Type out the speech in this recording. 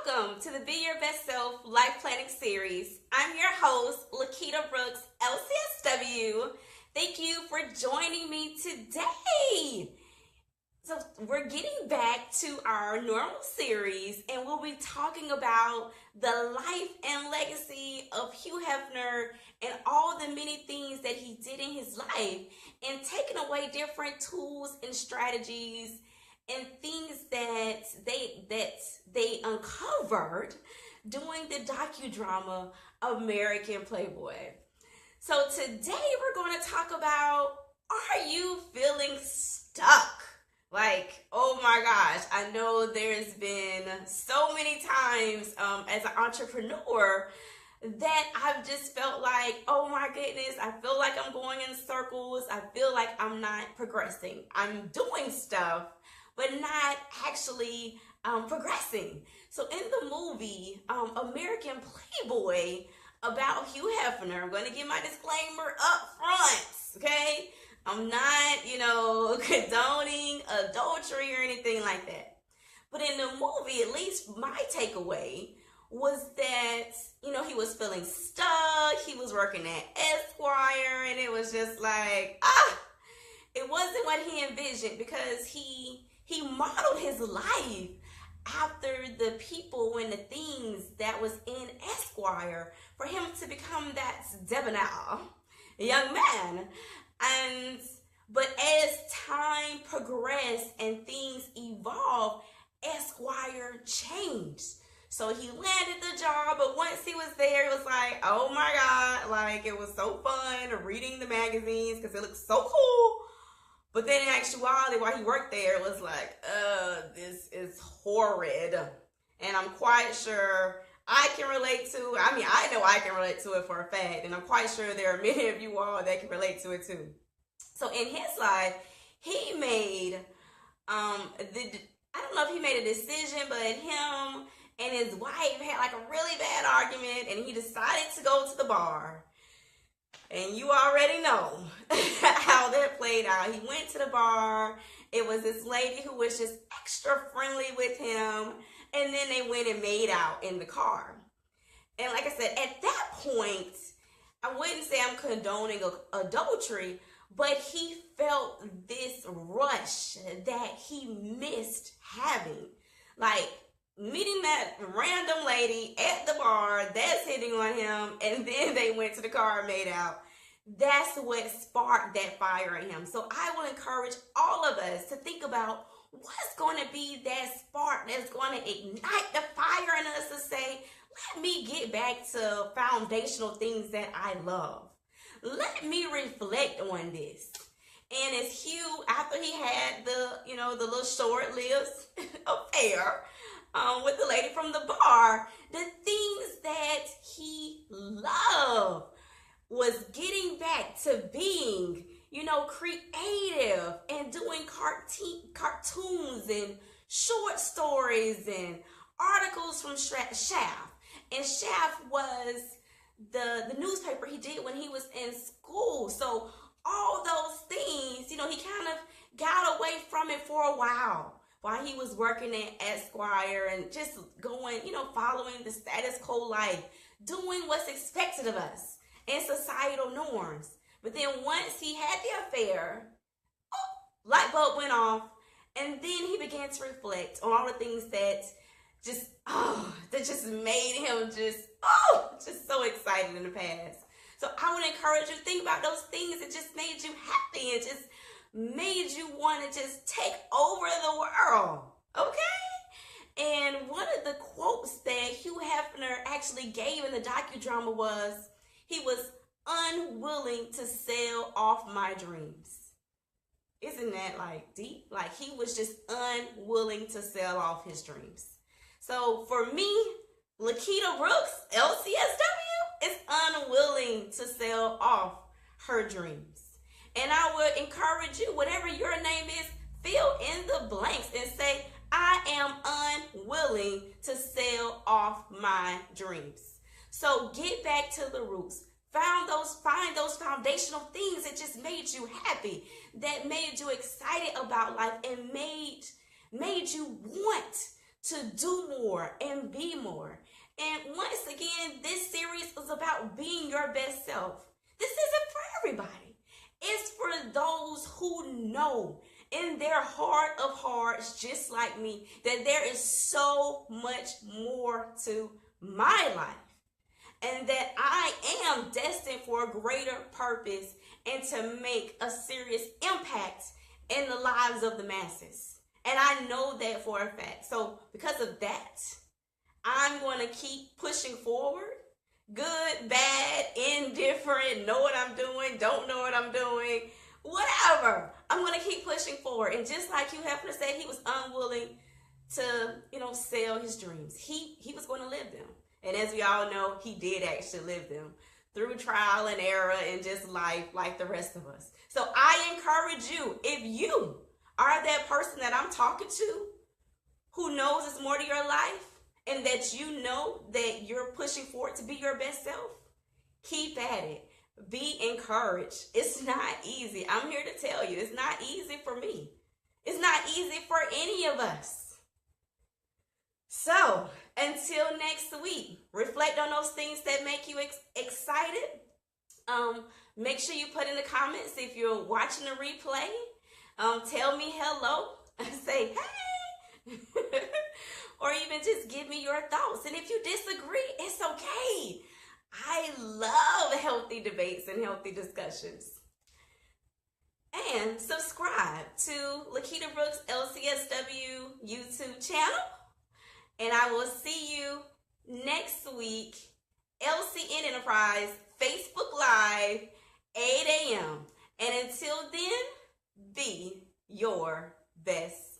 Welcome to the Be Your Best Self Life Planning Series. I'm your host, Lequita Brooks, LCSW. Thank you for joining me today. So we're getting back to our normal series, and we'll be talking about the life and legacy of Hugh Hefner and all the many things that he did in his life, and taking away different tools and strategies and things that they uncovered doing the docudrama American Playboy. So today we're going to talk about, are you feeling stuck? Like, oh my gosh, I know there's been so many times as an entrepreneur that I've just felt like, oh my goodness, I feel like I'm going in circles. I feel like I'm not progressing. I'm doing stuff, but not actually progressing. So in the movie, American Playboy, about Hugh Hefner, I'm going to give my disclaimer up front, okay? I'm not, condoning adultery or anything like that. But in the movie, at least my takeaway was that, he was feeling stuck. He was working at Esquire, and it was just like, it wasn't what he envisioned, because he modeled his life after the people and the things that was in Esquire for him to become that debonair young man. But as time progressed and things evolved, Esquire changed. So he landed the job, but once he was there, it was like, oh my God, like it was so fun reading the magazines because it looked so cool. But then in actuality, while he worked there, it was like, this is horrid. And I'm quite sure I can relate to, I know I can relate to it for a fact, and I'm quite sure there are many of you all that can relate to it too. So in his life, he made, I don't know if he made a decision, but him and his wife had like a really bad argument, and he decided to go to the bar. And you already know how that played out. He went to the bar. It was this lady who was just extra friendly with him. And then they went and made out in the car. And like I said, at that point, I wouldn't say I'm condoning adultery, but he felt this rush that he missed having. Like meeting that random lady at the bar that's hitting on him, and then they went to the car and made out. That's what sparked that fire in him. So I will encourage all of us to think about what's going to be that spark that's going to ignite the fire in us to say, let me get back to foundational things that I love. Let me reflect on this. And as Hugh, after he had the little short-lived affair with the lady from the bar, the things that he loved was getting back to being, creative and doing cartoons and short stories and articles from Shaft. And Shaft was the newspaper he did when he was in school. So all those things, he kind of got away from it for a while he was working at Esquire and just going, following the status quo life, doing what's expected of us and societal norms. But then once he had the affair, light bulb went off, and then he began to reflect on all the things that just made him just so excited in the past. So I would encourage you to think about those things that just made you happy and just made you want to just take over the world, okay? And one of the quotes that Hugh Hefner actually gave in the docudrama was, he was unwilling to sell off my dreams. Isn't that like deep? Like he was just unwilling to sell off his dreams. So for me, Lequita Brooks, LCSW, is unwilling to sell off her dreams. And I would encourage you, whatever your name is, fill in the blanks and say, I am unwilling to sell off my dreams. So get back to the roots. Find those foundational things that just made you happy, that made you excited about life, and made you want to do more and be more. And once again, this series is about being your best self. This isn't for everybody. It's for those who know in their heart of hearts, just like me, that there is so much more to my life. And that I am destined for a greater purpose and to make a serious impact in the lives of the masses. And I know that for a fact. So because of that, I'm going to keep pushing forward. Good, bad, indifferent, know what I'm doing, don't know what I'm doing, whatever. I'm going to keep pushing forward. And just like Hugh said, he was unwilling to, sell his dreams. He was going to live them. And as we all know, he did actually live them through trial and error and just life like the rest of us. So I encourage you, if you are that person that I'm talking to who knows it's more to your life and that you know that you're pushing forward to be your best self, keep at it. Be encouraged. It's not easy. I'm here to tell you, it's not easy for me. It's not easy for any of us. So, until next week, reflect on those things that make you excited. Make sure you put in the comments if you're watching the replay. Tell me hello. Say hey. Or even just give me your thoughts. And if you disagree, it's okay. I love healthy debates and healthy discussions. And subscribe to Lequita Brooks LCSW YouTube channel. And I will see you next week, LCN Enterprise, Facebook Live, 8 a.m. And until then, be your best